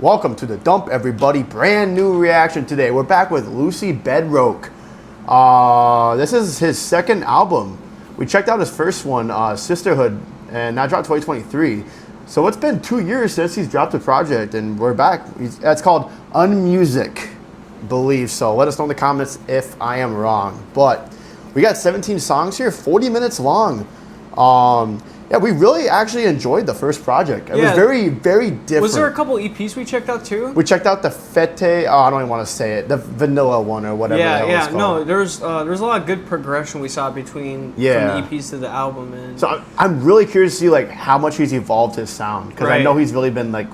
Welcome to The Dump, everybody. Brand new reaction today. We're back with LUCY BEDROQUE. This is his second album. We checked out his first one, Sisterhood, and that dropped 2023. So it's been 2 years since he's dropped a project, and we're back. It's called Unmusique, believe so. Let us know in the comments if I am wrong. But we got 17 songs here, 40 minutes long. Yeah, we really actually enjoyed the first project. It was very, very different. Was there a couple EPs we checked out too? We checked out the FENTY, I don't even want to say it, the vanilla one or whatever. Yeah, no, there's a lot of good progression we saw between from the EPs to the album. And so I'm really curious to see like how much he's evolved his sound, because I know he's really been like,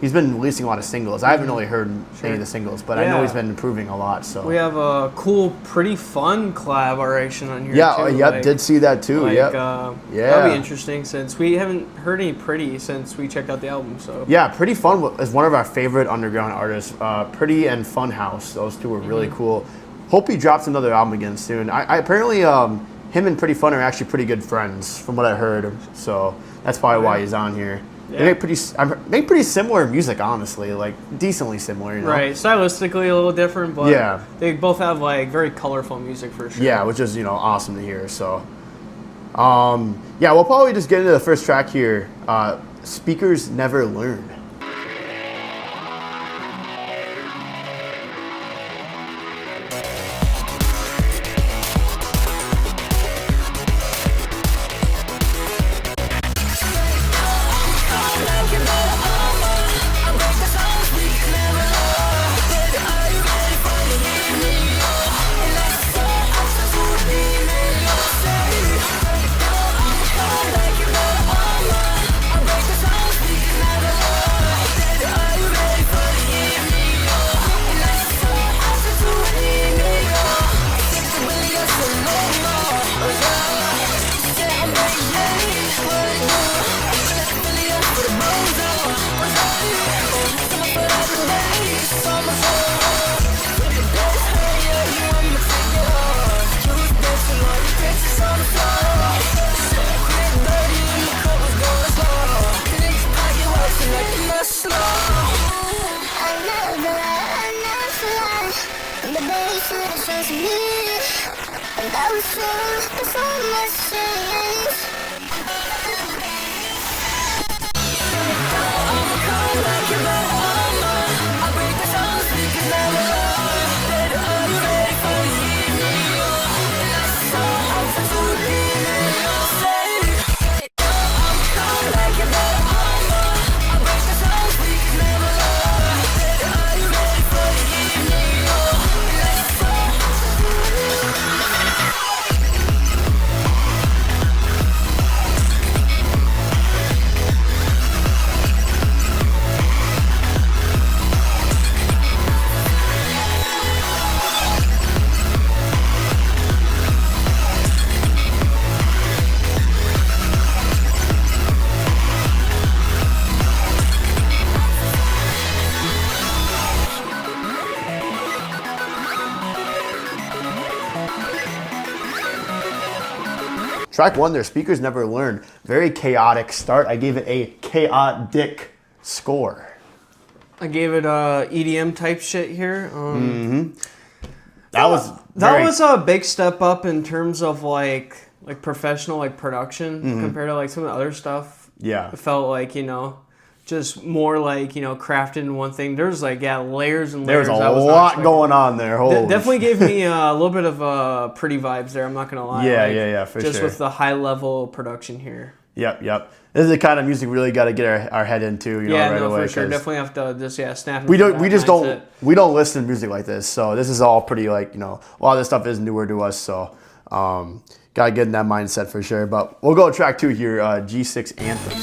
he's been releasing a lot of singles. I haven't really heard any of the singles, but I know he's been improving a lot. So we have a cool, pretty fun collaboration on here. Yeah, did see that too. That'll be interesting since we haven't heard any Pretty since we checked out the album. So yeah, Pretty Fun is one of our favorite underground artists. Pretty and Funhouse, those two were really cool. Hope he drops another album again soon. I apparently him and Pretty Fun are actually pretty good friends from what I heard. So that's probably why he's on here. They make pretty similar music, honestly, like decently similar, you know? Right, stylistically a little different, but they both have like very colorful music for sure. Yeah, which is, you know, awesome to hear. So, yeah, we'll probably just get into the first track here. Speakers Never Learn. Track one there, Speakers Never Learn. Very chaotic start. I gave it a chaotic score. I gave it EDM type shit here. That was a big step up in terms of like professional like production compared to like some of the other stuff. Yeah, it felt like, you know, just more like, you know, crafted in one thing. There's like layers and layers. There's a lot going on there. Definitely gave me a little bit of Pretty vibes there. I'm not gonna lie. Yeah, for sure. Just with the high level production here. Yep. This is the kind of music we really got to get our head into, you know, right away. For sure. Definitely have to just snap. We don't listen to music like this, so this is all pretty like, you know, a lot of this stuff is newer to us, so gotta get in that mindset for sure. But we'll go to track 2 here, G6 Anthem.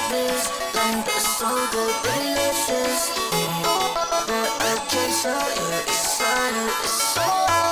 this. Like it's so good, delicious. That I can't show you. It's so obvious.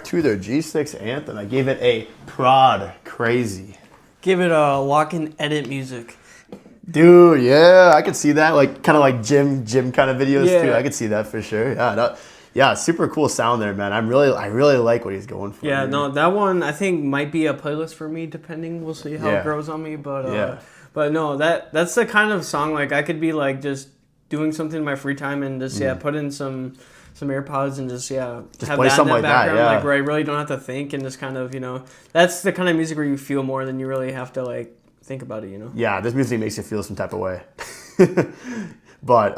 To their G6 Anthem, I gave it a prod crazy. Give it a lock and edit music. Dude, yeah, I could see that, like kind of like gym kind of videos Yeah. too. I could see that for sure. Yeah, super cool sound there, man. I really like what he's going for. Yeah, here. no, that one I think might be a playlist for me. Depending, we'll see how Yeah. it grows on me. But Yeah. but no, that's the kind of song like I could be like just doing something in my free time and just put in some AirPods and just have play that something in the like that, background, yeah. like where I really don't have to think and just kind of that's the kind of music where you feel more than you really have to like think about it. Yeah, this music makes you feel some type of way. But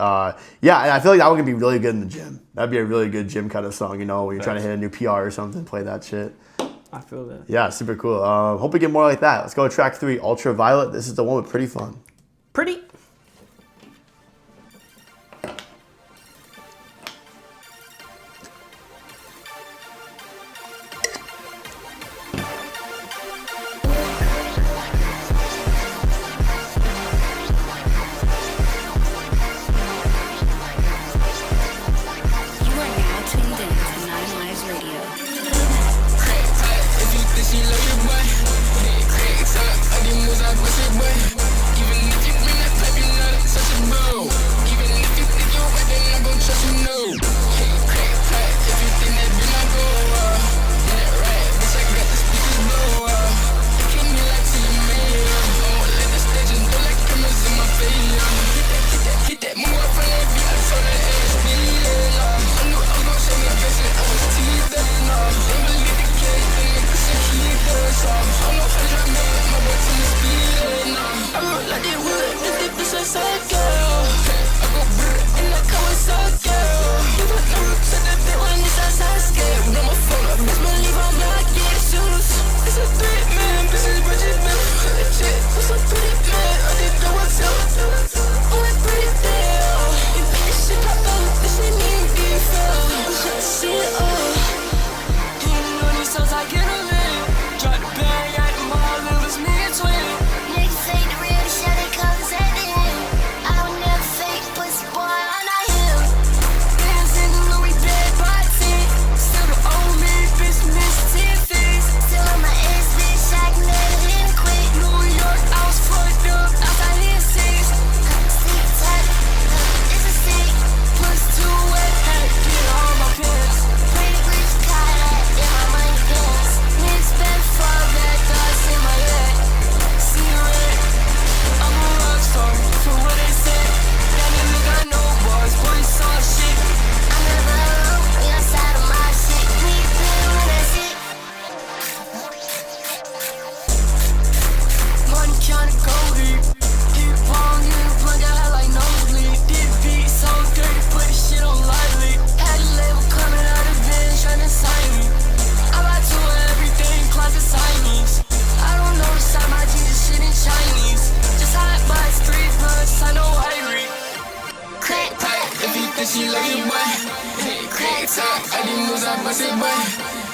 yeah, I feel like that one could be really good in the gym. That'd be a really good gym kind of song, when you're trying to hit a new PR or something, play that shit. I feel that. Yeah, super cool. Hope we get more like that. Let's go to track 3, Ultraviolet. This is the one with Pretty Fun. Pretty.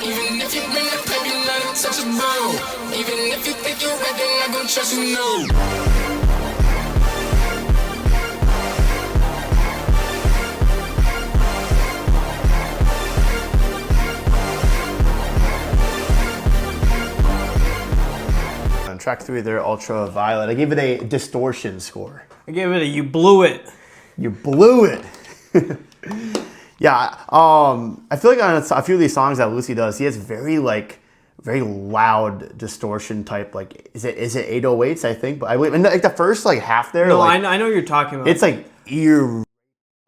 Even if you bring that baby, not untouchable. Even if you think you're right, then I'm gonna trust you, no. On track 3 there, Ultraviolet. I gave it a distortion score. I gave it a you blew it. You blew it. Yeah, I feel like on a few of these songs that Lucy does, he has very loud distortion type. Like, is it 808s? I think, but like the first half there. No, like, I know what you're talking about. it's like ear.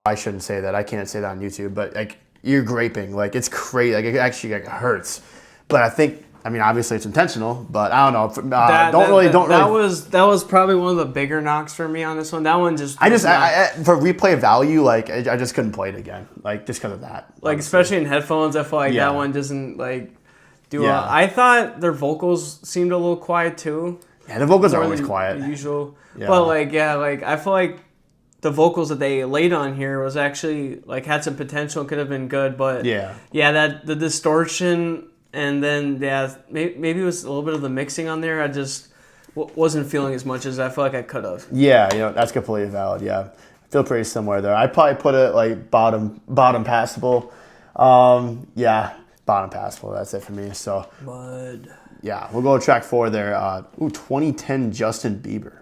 I shouldn't say that. I can't say that on YouTube, but like ear graping. Like it's crazy. Like it actually like hurts. But I think, I mean, obviously it's intentional, but I don't know. That was probably one of the bigger knocks for me on this one. That one just I for replay value, like I just couldn't play it again, like just because of that. Like especially in headphones, I feel like that one doesn't like do. I thought their vocals seemed a little quiet too. Yeah, the vocals are always quiet. Usual, but like I feel like the vocals that they laid on here was actually like had some potential, could have been good, but that the distortion. And then, maybe it was a little bit of the mixing on there. I just wasn't feeling as much as I feel like I could have. Yeah, that's completely valid. Yeah, I feel pretty similar there. I'd probably put it like bottom passable. Bottom passable. That's it for me. So, yeah, we'll go to track 4 there. 2010 Justin Bieber.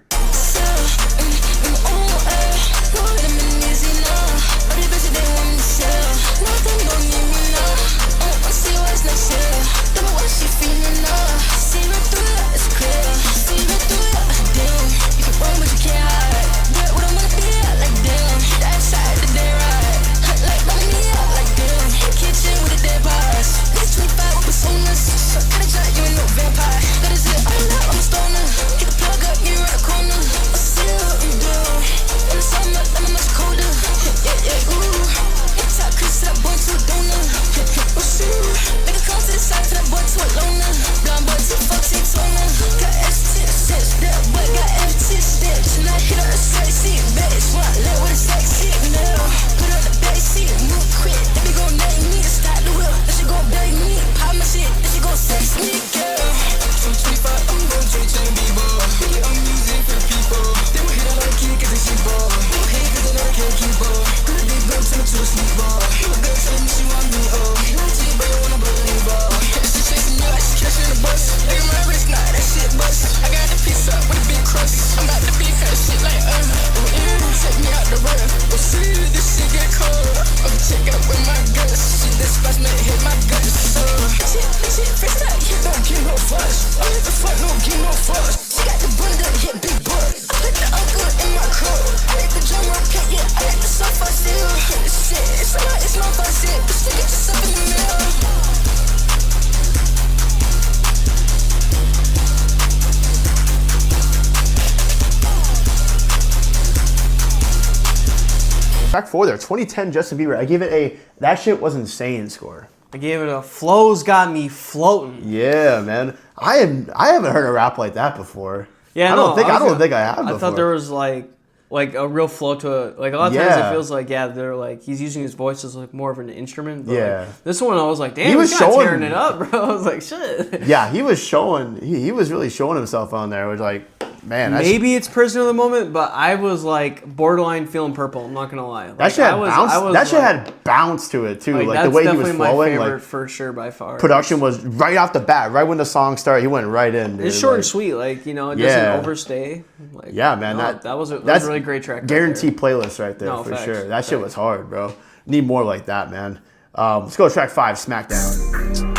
Track 4 there, 2010 Justin Bieber. I gave it that shit was insane score. I gave it a flows got me floating. Yeah, man. I haven't heard a rap like that before. Yeah, I don't think I have before. I thought there was like a real flow to it. Like a lot of times it feels like they're like he's using his voice as like more of an instrument. But like, this one I was like, damn, he's kind of tearing it up, bro. I was like, shit. Yeah, he was showing. He was really showing himself on there. It was like, man, maybe it's prisoner of the moment, but I was like borderline feeling purple. I'm not gonna lie. Like, that shit had bounce. That shit had bounce to it too. Like the way he was flowing. My favorite for sure by far. Production was right off the bat. Right when the song started, he went right in. Dude. It's short and sweet. Like it doesn't overstay. Like, yeah, man. That was a really great track. Guarantee playlist right there for sure. That shit was hard, bro. Need more like that, man. Let's go to track 5, SmackDown.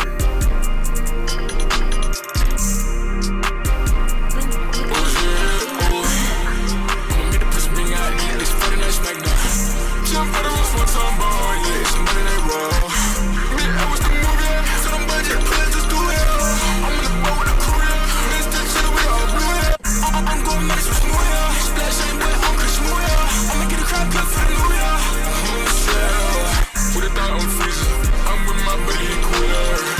I'm with my buddy Quiller.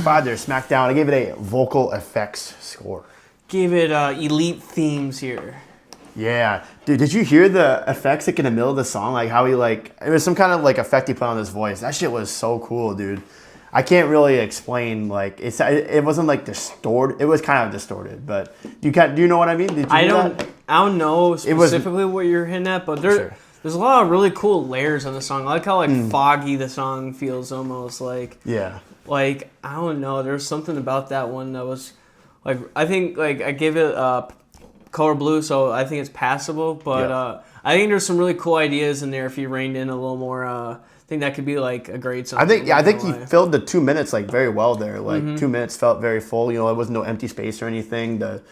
5 there, SmackDown. I gave it a vocal effects score. Gave it elite themes here. Yeah. Dude, did you hear the effects like in the middle of the song? Like how he like, it was some kind of like effect he put on his voice. That shit was so cool, dude. I can't really explain, like, it wasn't like distorted. It was kind of distorted, but do you know what I mean? Did you I don't know specifically what you're hinting at, but there's a lot of really cool layers on the song. I like how like foggy the song feels almost like. Yeah. Like, I don't know, there's something about that one that was like, I think like I gave it color blue, so I think it's passable, but I think there's some really cool ideas in there if you reined in a little more. I think that could be like a great song. I think he filled the 2 minutes like very well there. Like 2 minutes felt very full. You know, there was no empty space or anything. The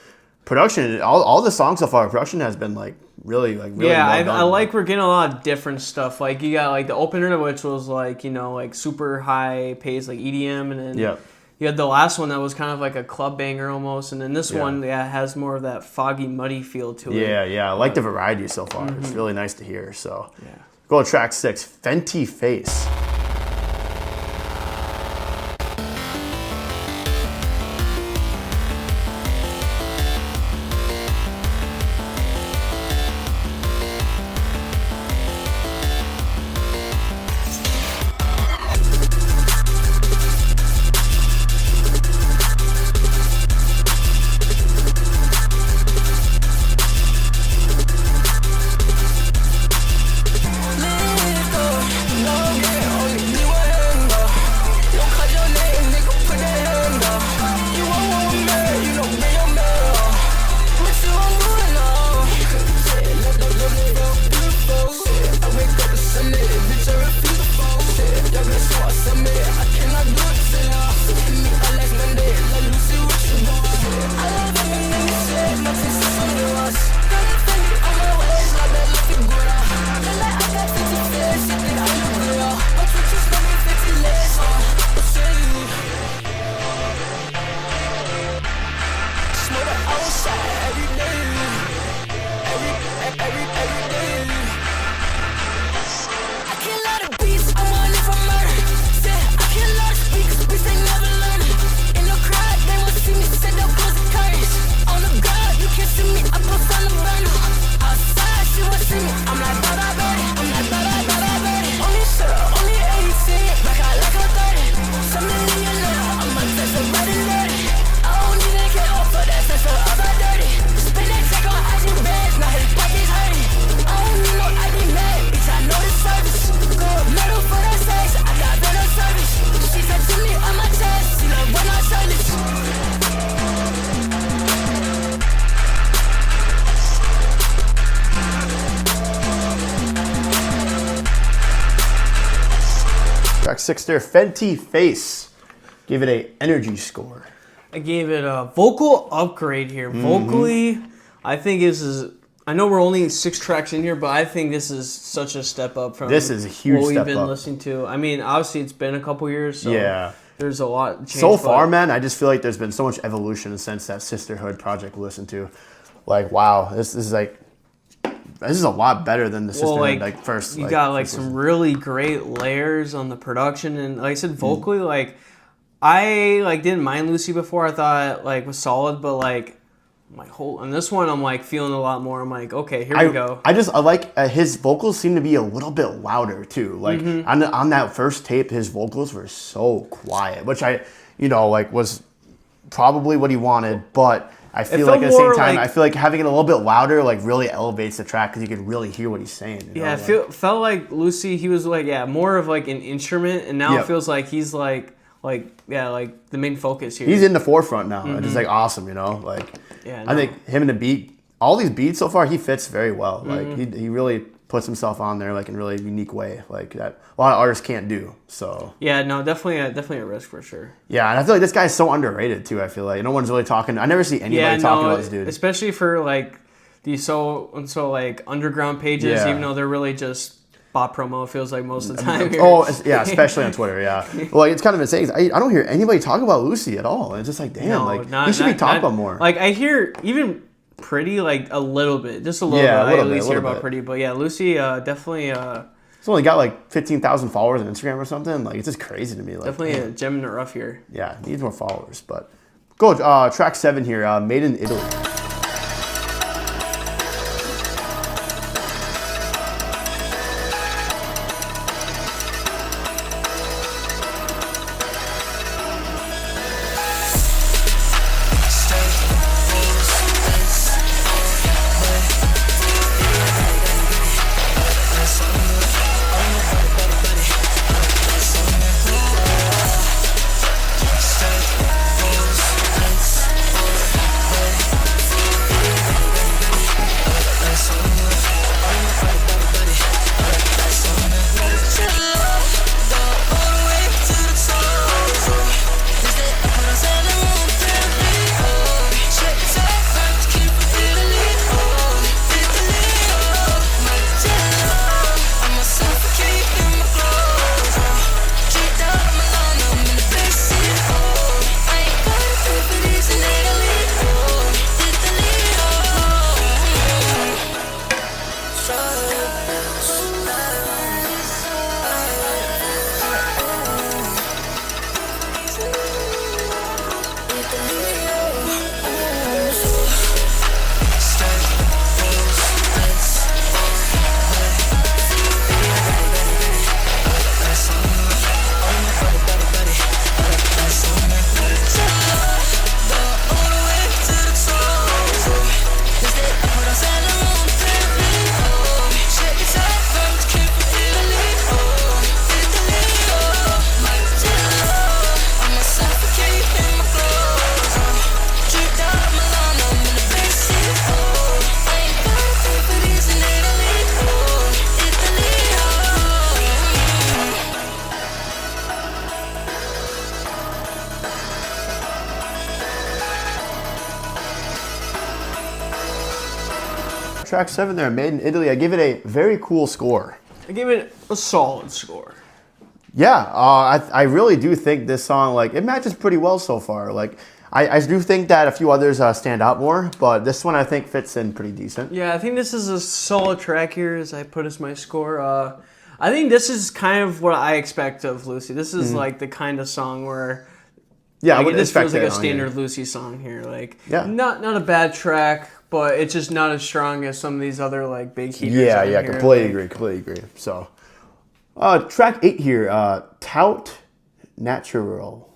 production, all the songs so far, production has been like really well done. I like we're getting a lot of different stuff. Like you got like the opener, which was like, you know, like super high paced like EDM, and then you had the last one that was kind of like a club banger almost, and then this one has more of that foggy, muddy feel to it. Yeah. I like the variety so far. It's really nice to hear. So go to track 6, Fenty Face. Track 6 there, Fenty Face. Gave it a energy score. I gave it a vocal upgrade here. Vocally, I think this is. I know we're only 6 tracks in here, but I think this is such a step up from this is a huge what we've step been up. listening to. I mean, obviously it's been a couple years, so there's a lot changed. So far, man, I just feel like there's been so much evolution since that Sisterhood project we listened to. Like, wow, this is a lot better than the Sisterhood first. You got like some really great layers on the production, and like I said, vocally, like I didn't mind Lucy before. I thought it was solid, but on this one, I'm like feeling a lot more. I'm like, okay, here we go. I like his vocals seem to be a little bit louder too. Like on that first tape, his vocals were so quiet, which was probably what he wanted, but I feel like at the same time, I feel like having it a little bit louder really elevates the track because you can really hear what he's saying. It felt like Lucy, he was more of an instrument, and now it feels like he's the main focus here. He's in the forefront now. It's just awesome, I think him and the beat, all these beats so far, he fits very well. He really puts himself on there in a really unique way, that a lot of artists can't do. So definitely a risk for sure. Yeah, and I feel like this guy's so underrated too. I feel like no one's really talking. I never see anybody talking about this dude, especially for these so underground pages. Even though they're really just bot promo, it feels like most of the time. Especially on Twitter. Yeah, it's kind of insane. I don't hear anybody talk about Lucy at all. And it's just damn, he should be talked about more. I hear even Pretty a little bit, just a little bit. I at least hear about Pretty, but Lucy definitely He's only got like 15,000 followers on Instagram or something. Like, it's just crazy to me. Like, definitely a gem in the rough here. Yeah, needs more followers. But go track 7 here, Made in Italy. Track 7 there, Made in Italy. I give it a very cool score. I give it a solid score. Yeah, I really do think this song, like, it matches pretty well so far. Like, I do think that a few others stand out more, but this one I think fits in pretty decent. Yeah, I think this is a solid track here as I put as my score. I think this is kind of what I expect of Lucy. This is like the kind of song where yeah, like, I would this expect feels like a on standard here. Lucy song here. Like, yeah, not a bad track, but it's just not as strong as some of these other like big heaters. Yeah, here. completely agree. So, track 8 here, TOUT, NATUREL.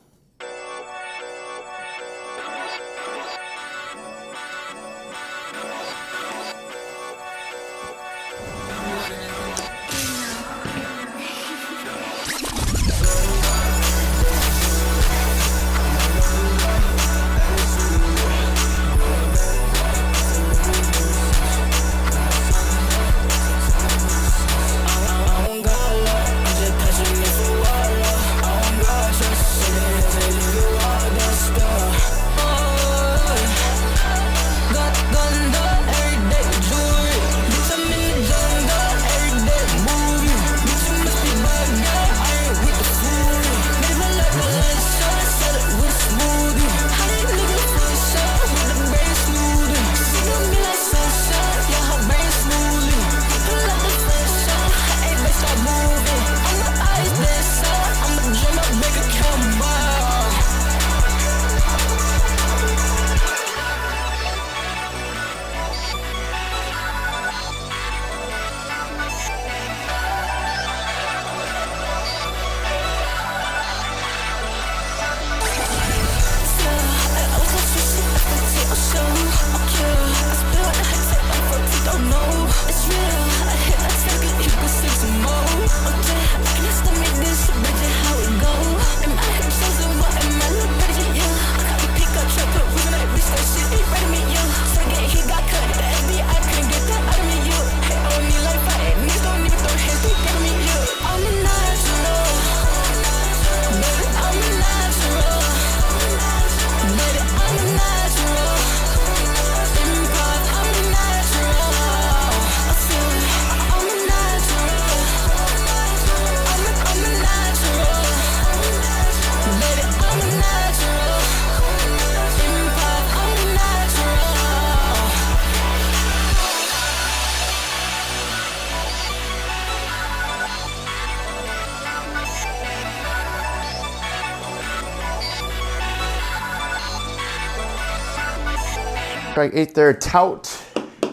Track 8 there, TOUT,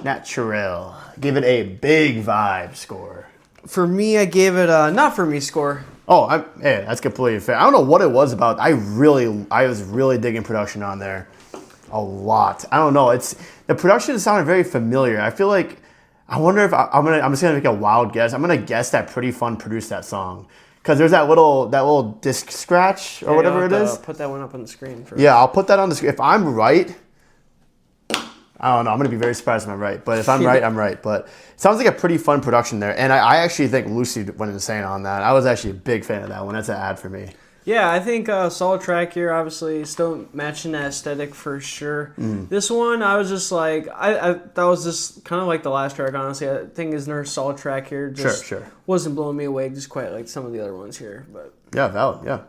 NATUREL. Give it a big vibe score. For me, I gave it a not for me score. Oh, hey, that's completely fair. I don't know what it was about. I was really digging production on there. A lot. I don't know. The production sounded very familiar. I feel like, I wonder if I'm just gonna make a wild guess. I'm gonna guess that Pretty Fun produced that song. Because there's that little disc scratch or whatever it is. Put that one up on the screen first. Yeah, I'll put that on the screen. If I'm right, I don't know. I'm going to be very surprised if I'm right. But if I'm right, I'm right. But it sounds like a pretty fun production there. And I actually think Lucy went insane on that. I was actually a big fan of that one. That's an ad for me. Yeah, I think solid track here, obviously. Still matching that aesthetic for sure. This one, I was just like, that was just kind of like the last track, honestly. I think is another solid track here. Just sure. Wasn't blowing me away just quite like some of the other ones here. But yeah, valid, yeah.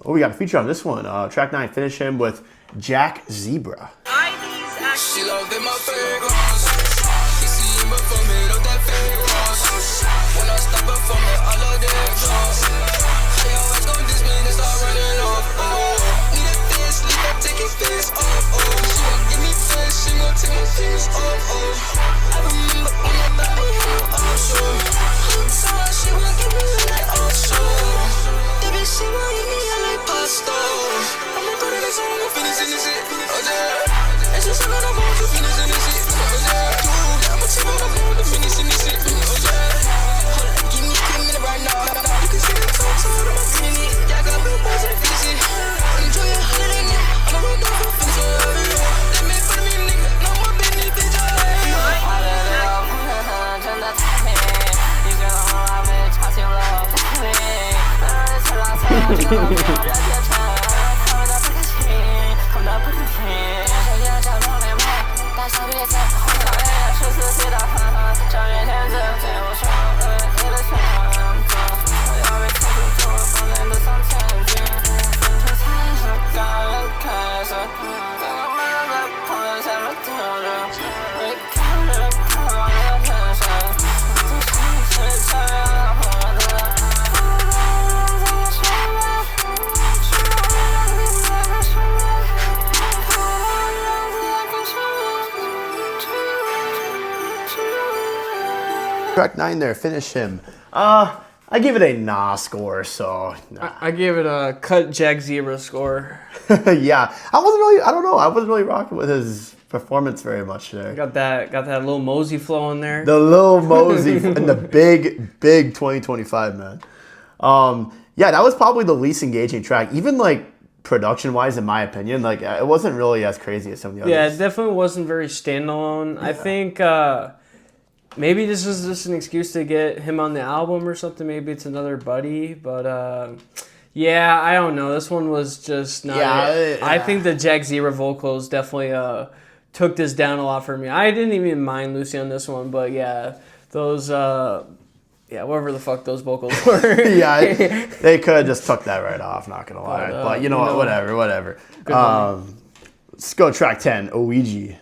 We got a feature on this one. Track 9, Finish Him with Jack Zebra. She loved in my fragrance. You see him before me, look that fragrance. When I stop it from it, I love that cross. How you always gon' diss me and start running off, oh. Need a fist, leave that ticket fist, oh, oh. She gon' give me fish, she gon' take my fingers, oh, oh. I remember when that body hit, oh, sure. So she won't give me like, oh, sure. Baby, she won't eat me, I like pasta. I'ma go to the zone, I'm finishing this shit, oh, yeah. Just a little more to finish in this shit. Oh yeah, I'm a team of more to finish in this shit. Oh yeah, hold on, give me a minute right now. You can see the toes on my feeling it. Yeah, I got big boys and finish it. Enjoy your holiday, nigga. I'm a road dog for finish it. Let me put me, nigga. No more business, bitch. Track 9 there, Finish Him. I give it a nah score, so nah. I gave it a cut Jack Zebra score. Yeah, I wasn't really rocking with his performance very much there. Got that little Mosey flow in there. The little Mosey and the big 2025, man. Yeah, that was probably the least engaging track, even like production-wise, in my opinion. Like, it wasn't really as crazy as some of the others. Yeah, it definitely wasn't very standalone. Yeah. I think maybe this was just an excuse to get him on the album or something. Maybe it's another buddy, but yeah, I don't know. This one was just not. Yeah, I think the Jack Zebra vocals definitely took this down a lot for me. I didn't even mind Lucy on this one, but yeah, those whatever the fuck those vocals were. Yeah, they could have just took that right off. Not gonna lie, but you know what? Whatever. Let's go track 10, OUIJA.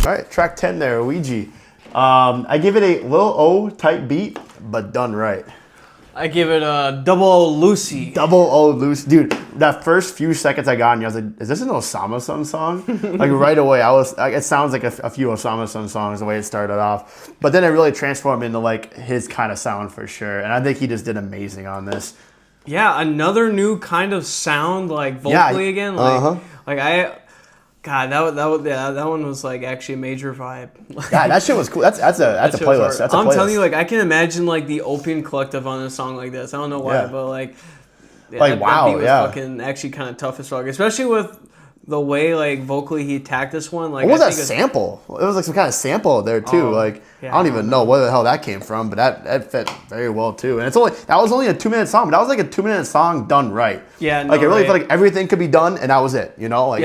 All right, track 10 there, OUIJA. I give it a little O type beat, but done right. I give it a double O LUCY. Double O LUCY. Dude, that first few seconds I got in, I was like, is this an Osama Sun song? Like right away, it sounds like a few Osama Sun songs the way it started off. But then it really transformed into like his kind of sound for sure. And I think he just did amazing on this. Yeah, another new kind of sound, like vocally again. God, that one was like actually a major vibe. Yeah, that shit was cool. That's a playlist. That's a playlist. I'm telling you, like I can imagine like the Opium Collective on a song like this. I don't know why, but like, that beat was fucking actually kind of tough as fuck, especially with the way like vocally he attacked this one. Like, what was that sample? It was like some kind of sample there too. I don't even know where the hell that came from, but that fit very well too. And that was only a 2-minute song, but that was like a 2-minute song done right. Yeah, like it really felt like everything could be done, and that was it. You know, like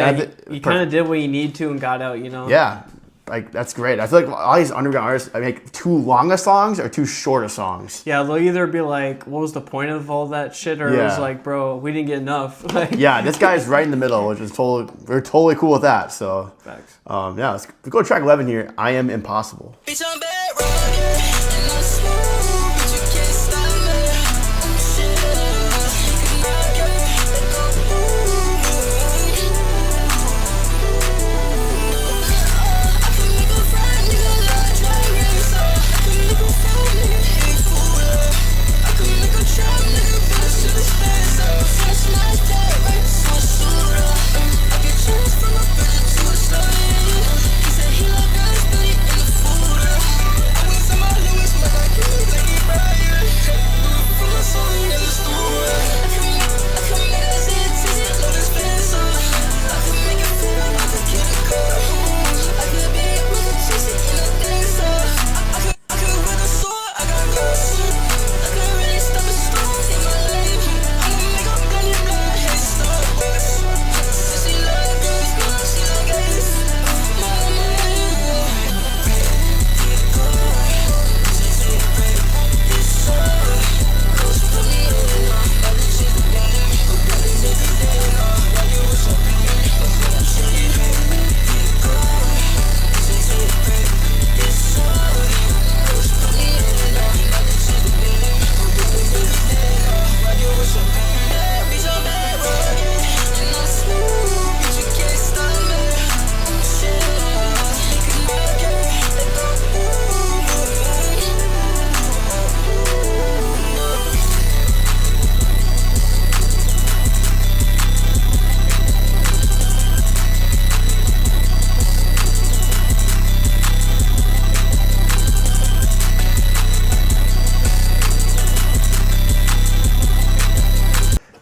you kind of did what you need to and got out. You know. Yeah. Like, that's great. I feel like all these underground artists make too long of songs or too short of songs. Yeah, they'll either be like, what was the point of all that shit? Or it was like, bro, we didn't get enough. Yeah, this guy's right in the middle, which is we're totally cool with that. So, facts. Let's go to track 11 here. I Am Impossible. Bitch, I'm bad, and I'm smooth, but you can't stop me. Shit, you cannot get it, go I can make a friend, nigga, like driving, so I can make a friend, nigga, hate fool. I can make a trap, nigga, bitch, to the space, so fresh my day, right, so shooter. I get changed from a bitch to a slave. He said he love guys, but he in the food. I went to my Lewis, but I can't take it right. From my soul, in the story. I can make that shit, tizzy, load his pants up. I can make it feel like a kid in car. I could be with a chissy in a dancer. I could with a sword, I got guns. I could really stop a storm in my lane. I'ma make a blended blood, hey, Starbucks. She love girls, but she like gays.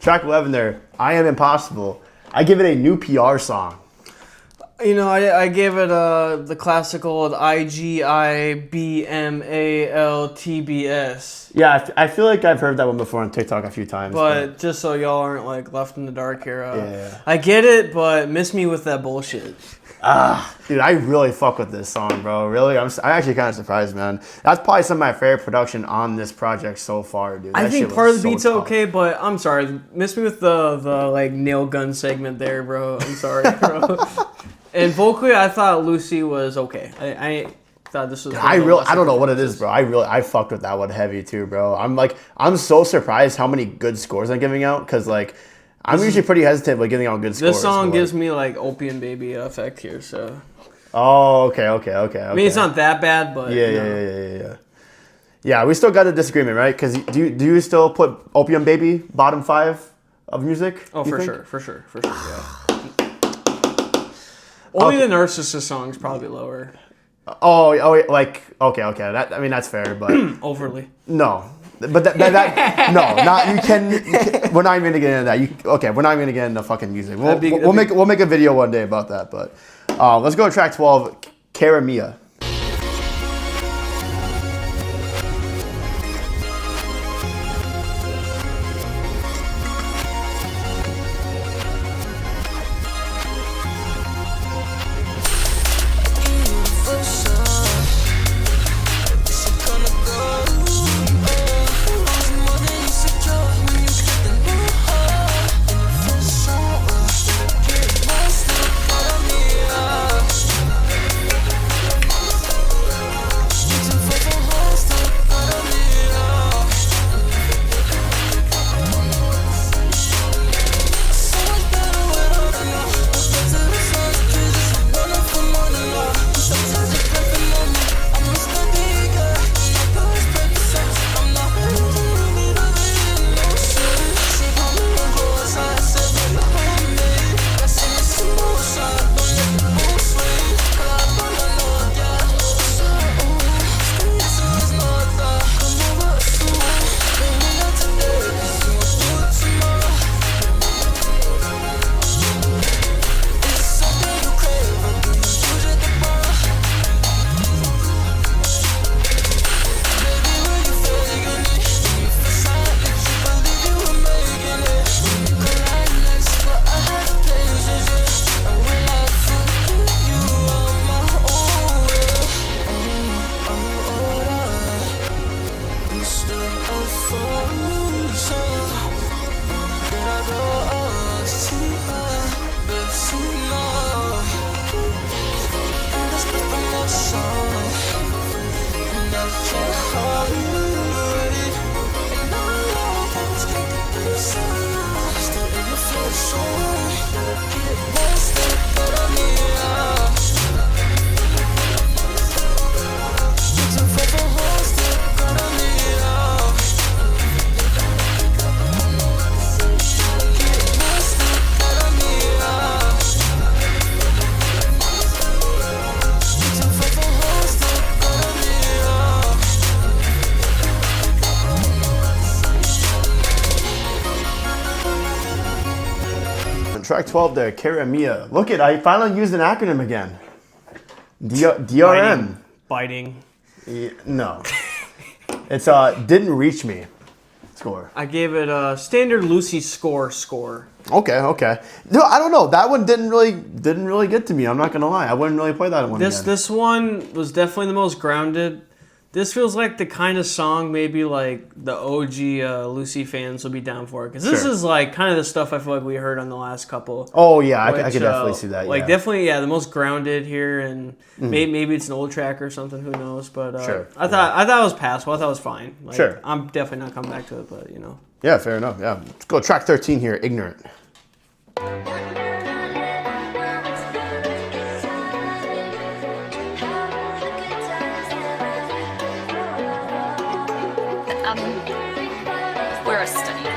Track 11 there. I Am Impossible. I give it a new PR song. You know, I gave it the classical IGIBMALTBS. Yeah, I feel like I've heard that one before on TikTok a few times. But just so y'all aren't like left in the dark here, I get it, but miss me with that bullshit. Dude, I really fuck with this song, bro. Really, I'm actually kind of surprised, man. That's probably some of my favorite production on this project so far, dude. I think part of the beat's okay, but I'm sorry, miss me with the like nail gun segment there, bro. I'm sorry, bro. And vocally, I thought LUCY was okay. I thought this was. I don't know what it is, bro. I fucked with that one heavy too, bro. I'm so surprised how many good scores I'm giving out because like. I'm usually pretty hesitant with giving out good scores. This song gives me like Opium Baby effect here, so. Oh, okay. I mean, it's not that bad, but. Yeah. Yeah, we still got a disagreement, right? Because do you still put Opium Baby bottom 5 of music? Oh, for sure, yeah. Only the Narcissist song's probably lower. Oh, like, okay. That's fair, but. Overly. No. But that no, not you can. We're not even gonna get into that. We're not even gonna get into fucking music. We'll make a video one day about that. But let's go to track 12, CARA Mia. track 12 there, Cara Mia. Look it, I finally used an acronym again. DRM. Biting. Yeah, no. It's Didn't Reach Me score. I gave it a standard Lucy score. Okay. No, I don't know. That one didn't really get to me. I'm not gonna lie. I wouldn't really play that one. This one was definitely the most grounded. This feels like the kind of song maybe like the OG Lucy fans will be down for, because this is like kind of the stuff I feel like we heard on the last couple. Oh yeah, I could definitely see that. Like definitely, the most grounded here, and maybe it's an old track or something. Who knows? But I thought it was passable. I thought it was fine. Like, I'm definitely not coming back to it, but you know. Yeah, fair enough. Yeah, let's go track 13 here. Ignorant. We're a study group.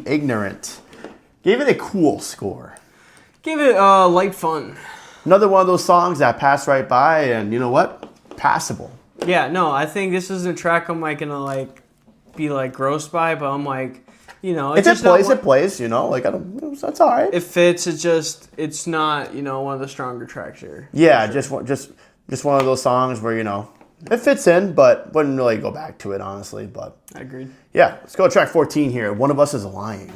Ignorant. Gave it a cool score. Gave it light fun. Another one of those songs that passed right by, and you know what? Passable. Yeah, no, I think this is a track I'm like gonna like be like grossed by, but I'm like, you know, if it plays, you know, like that's all right. It fits. It's not, you know, one of the stronger tracks here. Yeah, sure. just one of those songs where, you know, it fits in, but wouldn't really go back to it, honestly. But I agreed. Yeah, let's go to track 14 here. One of Us Is Lying.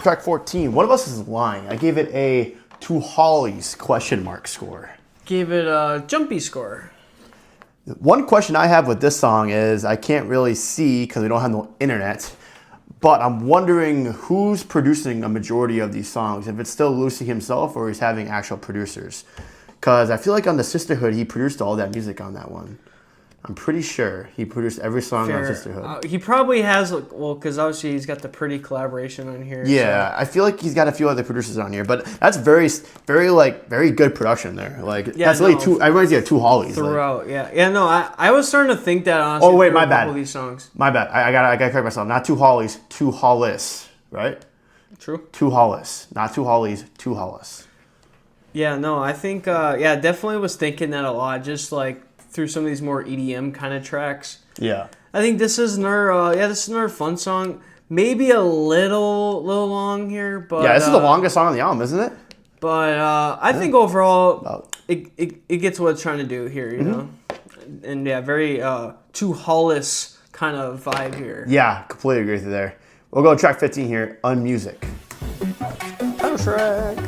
Track 14, one of us is lying. I gave it a to Hollies question mark score. Gave it a jumpy score. One question I have with this song is I can't really see because we don't have no internet, but I'm wondering who's producing a majority of these songs. If it's still Lucy himself or he's having actual producers. Because I feel like on the Sisterhood, he produced all that music on that one. I'm pretty sure he produced every song on Sisterhood. He probably has, because obviously he's got the Pretty collaboration on here. Yeah, so. I feel like he's got a few other producers on here, but that's very good production there. Like, yeah, that's really two. I reminds me of two Hollies. Throughout, like. Yeah. No, I was starting to think that honestly. Oh wait, my bad. These songs. My bad. I gotta correct myself. Not two Hollies, two Hollis, right? True. Two Hollis, not two Hollies, two Hollis. Yeah, no, I think definitely was thinking that a lot. Just like through some of these more EDM kind of tracks. Yeah. I think this is another fun song. Maybe a little long here, but yeah, this is the longest song on the album, isn't it? But I think overall it gets what it's trying to do here, you know, and yeah, very Too Hollis kind of vibe here. Yeah, completely agree with you there. We'll go to track 15 here, Unmusique. Title track.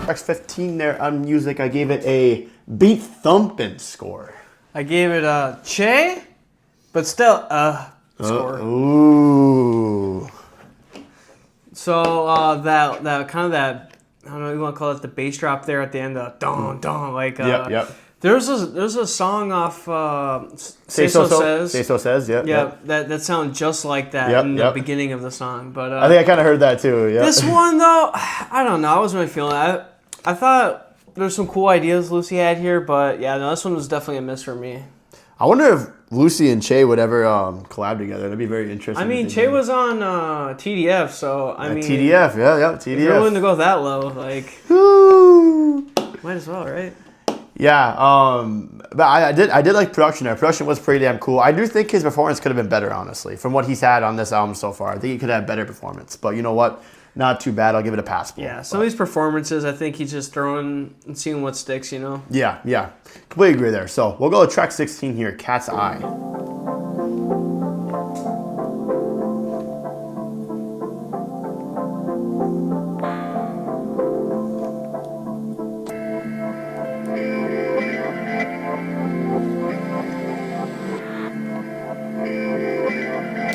Track 15 there on Unmusique. I gave it a beat thumping score. I gave it a che, but still score. Ooh. So that kind of that I don't know, you want to call it the bass drop there at the end, dong dong, like yep. There's a song off Say So Says, yeah. Yeah, that sounds just like that in the beginning of the song. But I think I kind of heard that too. Yeah. This one though, I don't know. I wasn't really feeling it. I thought there's some cool ideas Lucy had here, but yeah, no, this one was definitely a miss for me. I wonder if Lucy and Che would ever collab together. That'd be very interesting. I mean, Che was on TDF, so I mean TDF, yeah, TDF. If you're willing to go that low, like, woo, might as well, right? Yeah, but I did like production there. Production was pretty damn cool. I do think his performance could have been better, honestly, from what he's had on this album so far. I think he could have better performance. But you know what? Not too bad. I'll give it a pass. Yeah, some of these performances, I think he's just throwing and seeing what sticks, you know? Yeah. Completely agree there. So we'll go to track 16 here, Cat's Eye.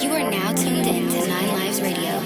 You are now tuned in to 9 Lives Radio.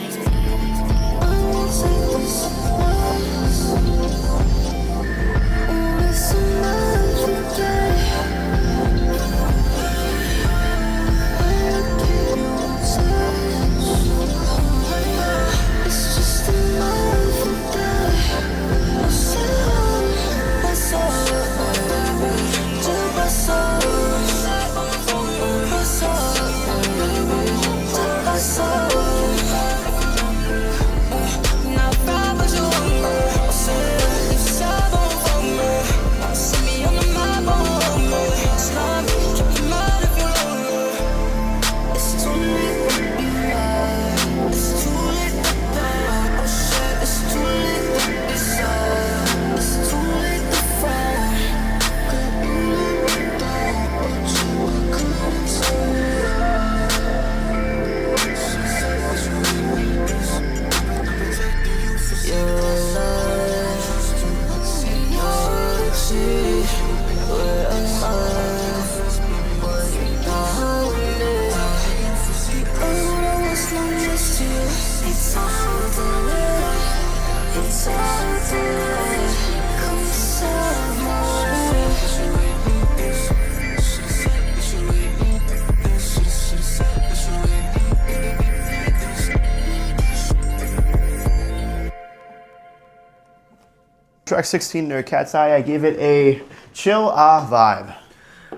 Track 16 there, Cat's Eye. I gave it a chill vibe.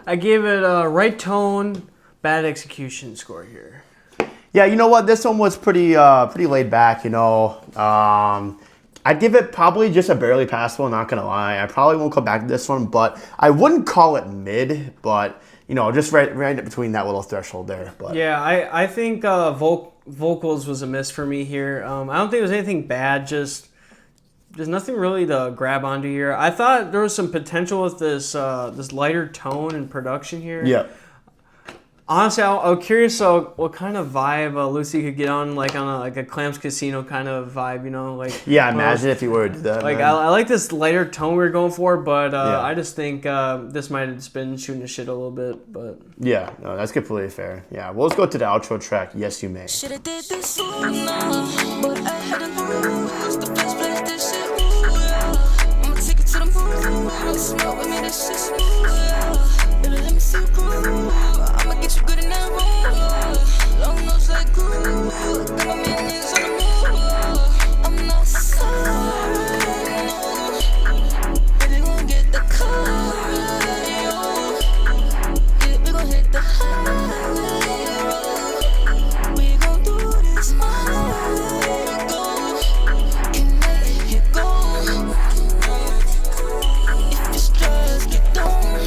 I gave it a right tone, bad execution score here. Yeah, you know what? This one was pretty laid back, you know. I'd give it probably just a barely passable, not going to lie. I probably won't come back to this one, but I wouldn't call it mid, but, you know, just right between that little threshold there. But yeah, I think vocals was a miss for me here. I don't think it was anything bad, just there's nothing really to grab onto here. I thought there was some potential with this lighter tone and production here. Yeah. Honestly, I'm curious what kind of vibe Lucy could get on, like on a Clams Casino kind of vibe, you know, like. Yeah, imagine if you were to do that. Like I like this lighter tone we were going for, but I just think this might have just been shooting the shit a little bit, but. Yeah, no, that's completely fair. Yeah, well, let's go to the outro track. Yes, You May. Should've did this sooner, but I had to lose the best place this shit. Ooh, yeah. I'ma take it to the moon. Smoke with me, this shit smooth. Yeah. Better let me see you groove. I'ma get you good in that room. Long nose like glue. Got my minions on the move. I'm not sorry. Baby, won't get the car. Yeah, we gon' hit the highway. We gon' do this all go. Can let it go. If you're stressed, get down.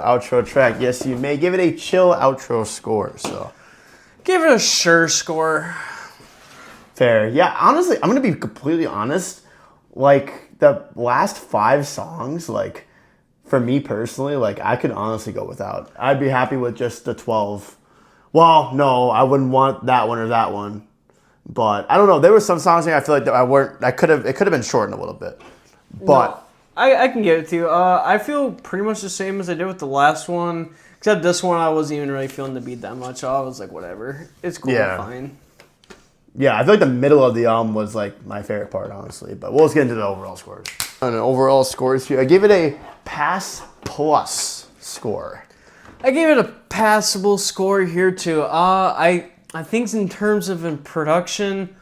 outro track. Yes, you may. Give it a chill outro score. So, give it a sure score. Fair. Yeah, honestly, I'm going to be completely honest. Like, the last 5 songs, like, for me personally, like, I could honestly go without. I'd be happy with just the 12. Well, no, I wouldn't want that one or that one. But, I don't know. There were some songs here I feel like that it could have been shortened a little bit. But... No, I can give it to you. I feel pretty much the same as I did with the last one. Except this one, I wasn't even really feeling the beat that much. So I was like, whatever. It's cool, fine. Yeah, I feel like the middle of the album was like my favorite part, honestly. But we'll just get into the overall scores. On overall scores here, I give it a pass plus score. I gave it a passable score here too. I think in terms of in production,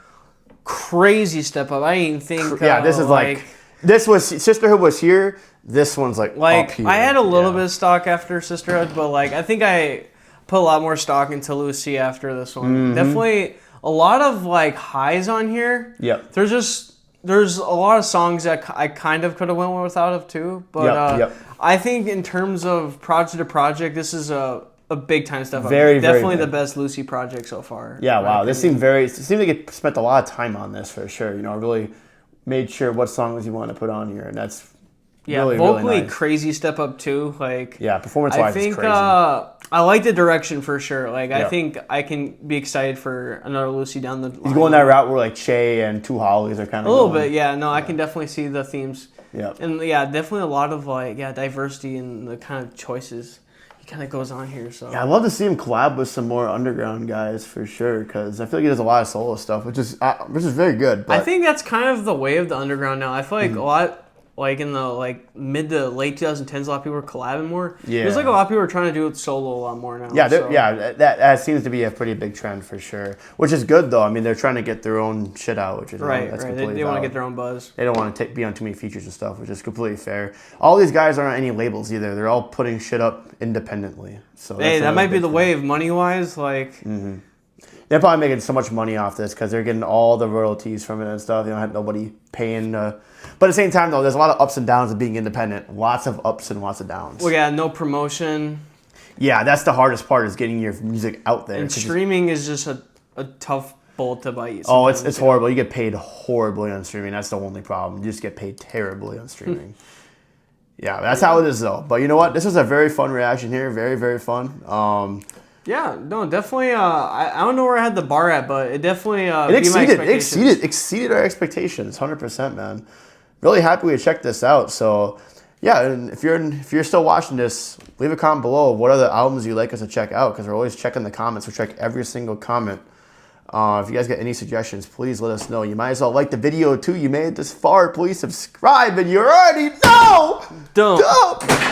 crazy step up. I didn't think. Yeah, this is like this was Sisterhood was here. This one's like up here. I had a little bit of stock after Sisterhood, but like I think I put a lot more stock into Lucy after this one. Definitely. A lot of like highs on here. Yep. There's a lot of songs that I kind of could have went without of too. But I think in terms of project to project, this is a big time step up. Definitely the best Lucy project so far. Yeah, wow. It seemed like it spent a lot of time on this for sure. You know, really made sure what songs you want to put on here, and that's really, vocally really nice. Crazy step up too. Like performance wise, it's crazy. I like the direction for sure. Like I think I can be excited for another Lucy down the line. He's going that route where like Che and Two Hollies are kind of a little bit. Yeah, no, I can definitely see the themes. Yeah, and definitely a lot of like diversity in the kind of choices he kind of goes on here. So I'd love to see him collab with some more underground guys for sure, because I feel like he does a lot of solo stuff, which is very good. But I think that's kind of the way of the underground now. I feel like a lot. Like in the mid to late 2010s, a lot of people were collabing more. Yeah, there's like a lot of people are trying to do it solo a lot more now. Yeah, that seems to be a pretty big trend for sure. Which is good though. I mean, they're trying to get their own shit out, which is right. That's They want to get their own buzz. They don't want to be on too many features and stuff, which is completely fair. All these guys aren't on any labels either. They're all putting shit up independently. So that might be the wave money wise. Like. Mm-hmm. They're probably making so much money off this because they're getting all the royalties from it and stuff. They don't have nobody paying. But at the same time, though, there's a lot of ups and downs of being independent. Lots of ups and lots of downs. Well, no promotion. Yeah, that's the hardest part is getting your music out there. And streaming is just a tough bolt to bite. Oh, it's horrible. You get paid horribly on streaming. That's the only problem. You just get paid terribly on streaming. Yeah, that's how it is, though. But you know what? This was a very fun reaction here. Very, very fun. Yeah, no, definitely. I don't know where I had the bar at, but it definitely exceeded our expectations, 100%, man. Really happy we checked this out. So, yeah, and if you're still watching this, leave a comment below. What other albums you'd like us to check out? Because we're always checking the comments. We check every single comment. If you guys got any suggestions, please let us know. You might as well like the video too. You made it this far. Please subscribe, and you already know. Don't.